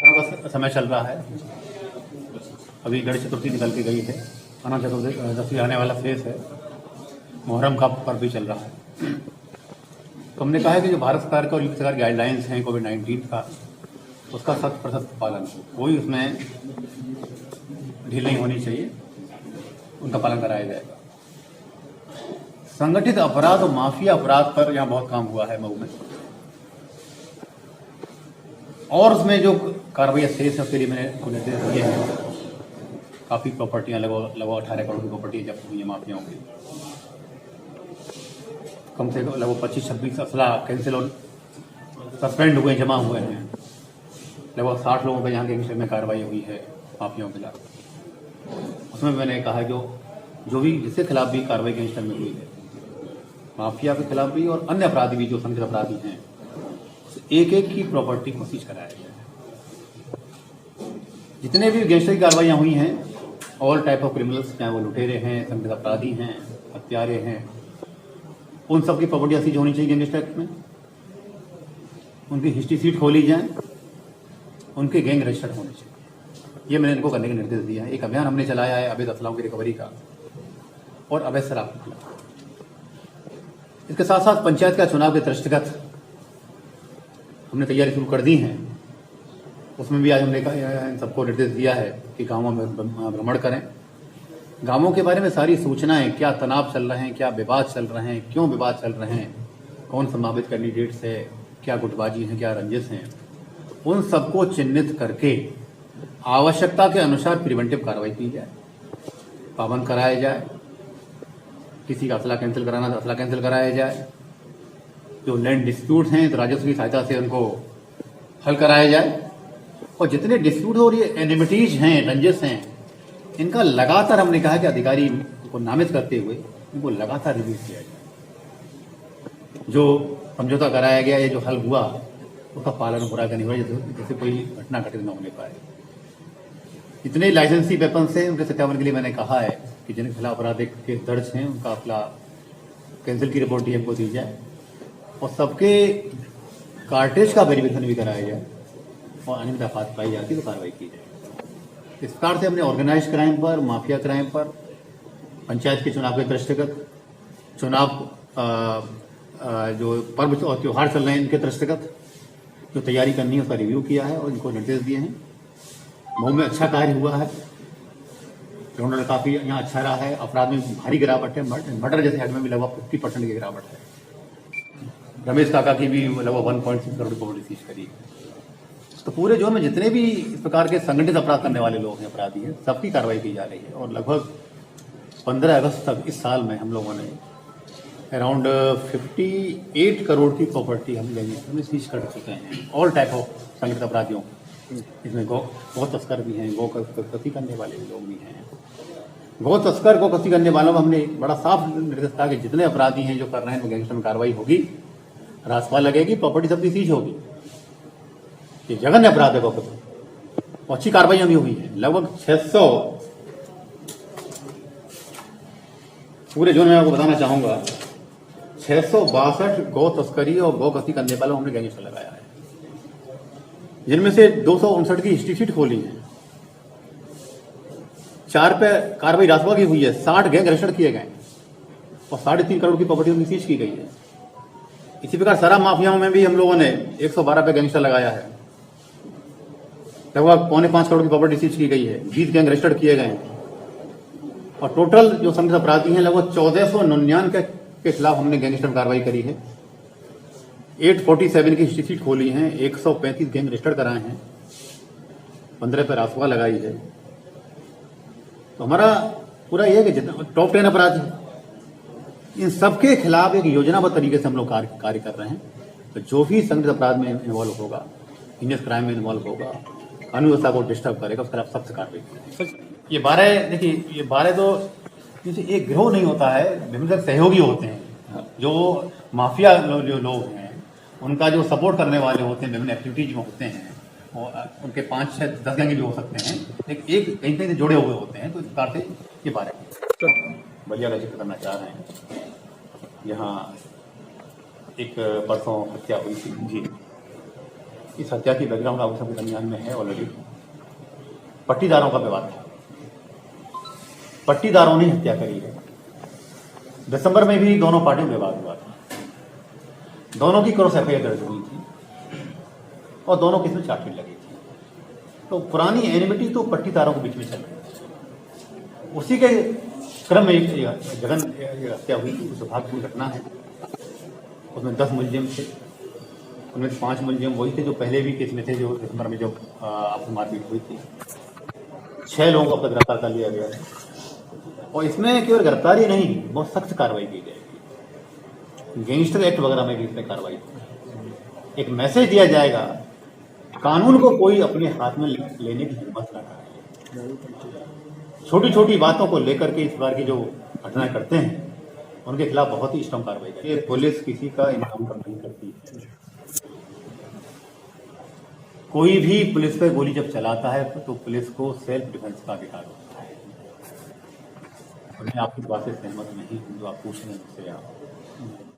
का समय चल रहा है। अभी गणेश चतुर्थी निकल के गई है, अनंत चतुर्दशी आने वाला फेस है, मुहर्रम का पर्व भी चल रहा है। तो हमने कहा है कि जो भारत सरकार का और यूपी सरकार गाइडलाइंस हैं कोविड-19 का, उसका 100% पालन हो, कोई उसमें ढील नहीं होनी चाहिए, उनका पालन कराया जाएगा। संगठित अपराध और माफिया अपराध पर यहाँ बहुत काम हुआ है मऊ में, और उसमें जो कार्रवाई शेष है उसके लिए मैंने उनको निर्देश दिए हैं। काफ़ी प्रॉपर्टियाँ लगभग 18 करोड़ की प्रॉपर्टी जब्त हुई है माफियाओं की। कम से कम लगभग 25-26 असला कैंसिल और सस्पेंड हुए, जमा हुए हैं। लगभग 60 लोगों पर यहाँ के विषय में कार्रवाई हुई है माफियाओं के खिलाफ। उसमें मैंने कहा जो भी जिसके खिलाफ भी कार्रवाई गैंगस्टर में हुई है, माफिया के खिलाफ भी और अन्य अपराधी भी जो संगठित अपराधी हैं, एक एक की प्रॉपर्टी को सीज कराया गया है। जितने भी गैंगस्टर की कार्रवाइयाँ हुई हैं, ऑल टाइप ऑफ क्रिमिनल्स, चाहे वो लुटेरे हैं, संगठित अपराधी हैं, हत्यारे हैं, उन सब की प्रॉपर्टी सीज होनी चाहिए गैंगस्टर एक्ट में। उनकी हिस्ट्री सीट खोली जाए, उनके गैंग रजिस्टर्ड होने चाहिए। ये मैंने इनको करने के निर्देश दिया है। एक अभियान हमने चलाया है अवैध असलाओं की रिकवरी का और अवैध शराब के खिलाफ। इसके साथ साथ पंचायत का चुनाव के दृष्टिगत हमने तैयारी शुरू कर दी है। उसमें भी आज हमने इन सबको निर्देश दिया है कि गांवों में भ्रमण करें, गांवों के बारे में सारी सूचनाएं, क्या तनाव चल रहे हैं, क्या विवाद चल रहे हैं, क्यों विवाद चल रहे हैं, कौन संभावित कैंडिडेट्स है, क्या गुटबाजी है, क्या रंजिश हैं, उन सबको चिन्हित करके आवश्यकता के अनुसार प्रिवेंटिव कार्रवाई की जाए, पाबंद कराया जाए। किसी का असला कैंसिल कराना तो असला कैंसिल कराया जाए। जो लैंड डिस्प्यूट हैं तो राजस्व की सहायता से उनको हल कराया जाए। और जितने डिस्प्यूट और ये एनिमिटीज हैं, रंजिश हैं, इनका लगातार हमने कहा कि अधिकारी को नामित करते हुए इनको लगातार रिव्यू किया जाए। जो समझौता कराया गया या जो हल हुआ उसका पालन हो रहा है नहीं हो रहा, जैसे कोई घटना घटित न होने पाए। जितने लाइसेंसी वेपन्स हैं उनके सत्यापन के लिए मैंने कहा है कि जिनके खिलाफ आपराधिक केस दर्ज हैं उनका अपना कैंसिल की रिपोर्ट डीएम को दी जाए और सबके कार्टेज का वेरिफिकेशन भी कराया जाए और अनियमितता पाई जाती है तो कार्रवाई की जाए। इस प्रकार से हमने ऑर्गेनाइज क्राइम पर, माफिया क्राइम पर, पंचायत के चुनाव के दृष्टिगत, चुनाव जो पर्व और त्यौहार चल रहे हैं इनके दृष्टिगत जो तैयारी करनी है उसका रिव्यू किया है और इनको निर्देश दिए हैं। मऊ में अच्छा कार्य हुआ है, उन्होंने काफ़ी यहाँ अच्छा रहा है। अपराध में भारी गिरावट है, मर्डर जैसे हेड में भी लगभग 50% की गिरावट है। रमेश काका की भी लगभग 1.6 करोड़ की प्रॉपर्टी सीज करी है। तो पूरे जोन में जितने भी इस प्रकार के संगठित अपराध करने वाले लोग हैं, अपराधी हैं, सबकी कार्रवाई की जा रही है। और लगभग 15 अगस्त तक इस साल में हम लोगों ने अराउंड 58 करोड़ की प्रॉपर्टी हम सीज कर चुके हैं, ऑल टाइप ऑफ संगठित अपराधियों। इसमें गौ तस्कर भी हैं, गौ कसी करने वाले लोग भी हैं। गौ तस्कर, गौ कसी करने वालों में हमने बड़ा साफ निर्देश था कि जितने अपराधी हैं जो कर रहे हैं गैंगस्टर में कार्रवाई होगी, रासपा लगेगी, प्रॉपर्टी सबकी सीज होगी। ये जघन्य अपराध है गौ कसी। अच्छी कार्रवाई भी हुई है। लगभग 600 पूरे जोन में आपको बताना चाहूंगा 662 गौ तस्करी और गौ कसी करने वालों हमने गैंगस्टर लगाया है, जिनमें से 259 की हिस्ट्री शीट खोली है। 4 पे कार्रवाई रासपा की हुई है, 60 गैंग रजिस्टर्ड किए गए और 3.5 करोड़ की प्रॉपर्टी उनकी सीज की गई है। इसी प्रकार शराब माफियाओं में भी हम लोगों ने 112 पे गैंगस्टर लगाया है, लगभग 4.25 करोड़ की प्रॉपर्टी सीज की गई है, 20 गैंग रजिस्टर्ड किए गए हैं और टोटल जो संगठित अपराधी हैं लगभग 1499 के खिलाफ हमने गैंगस्टर में कार्रवाई करी है। 847 की हिस्ट्री शीट खोली है, 135 गैंग रजिस्टर्ड कराए हैं, 15 पर रासुआ लगाई है। तो हमारा पूरा यह है कि जितना टॉप 10 अपराधी, इन सबके खिलाफ एक योजनाबद्ध तरीके से हम लोग कार्य कर रहे हैं। तो जो भी संगठित अपराध में इन्वॉल्व होगा, हिनियस क्राइम में इन्वॉल्व होगा, कानून व्यवस्था को डिस्टर्ब करेगा, उसके खिलाफ सख्त कार्रवाई करेंगे। ये 12 देखिए, ये 12 तो जैसे एक गिरोह नहीं होता है, विभिन्न सहयोगी होते हैं। जो माफिया जो लोग हैं उनका जो सपोर्ट करने वाले होते हैं, विभिन्न एक्टिविटीज में होते हैं, और उनके 5, 6, 10 गैंग भी हो सकते हैं, लेकिन एक कहीं से जुड़े हुए होते हैं। तो इस प्रकार से ये 12 बलिया का जिक्र करना चाह रहे हैं। यहाँ एक परसों हत्या हुई थी जी, इस हत्या की बैकग्राउंड आप सबके संज्ञान में है ऑलरेडी। पट्टीदारों का विवाद था, पट्टीदारों ने हत्या करी है। दिसंबर में भी दोनों पार्टियों में विवाद हुआ था, दोनों की क्रॉस एफआईआर दर्ज हुई थी और दोनों केस में चार्जशीट लगी थी। तो पुरानी एनिमिटी तो पट्टीदारों के बीच में चल रही थी। उसी के क्रम में जगन हत्या हुई थी, दुर्भाग्यपूर्ण घटना है। उसमें 10 मुलजिम थे, उनमें 5 मुलजिम वही थे जो पहले भी केस में थे, जो दिसंबर में जो आपको मारपीट हुई थी। 6 लोगों को अब तक गिरफ्तार कर लिया गया है और इसमें केवल गिरफ्तारी नहीं, बहुत सख्त कार्रवाई की जाएगी। गैंगस्टर एक्ट वगैरह में भी इसमें कार्रवाई एक मैसेज दिया जाएगा, कानून को कोई अपने हाथ में लेने की हिम्मत न करे। छोटी छोटी बातों को लेकर के इस बार की जो घटनाएं करते हैं उनके खिलाफ बहुत ही स्ट्रांग कार्रवाई करें। पुलिस किसी का इनकाउंटर नहीं करती। कोई भी पुलिस पे गोली जब चलाता है तो पुलिस को सेल्फ डिफेंस का अधिकार होता है। मैं आपकी बात से सहमत नहीं हूँ जो आप पूछ रहे हैं मुझसे।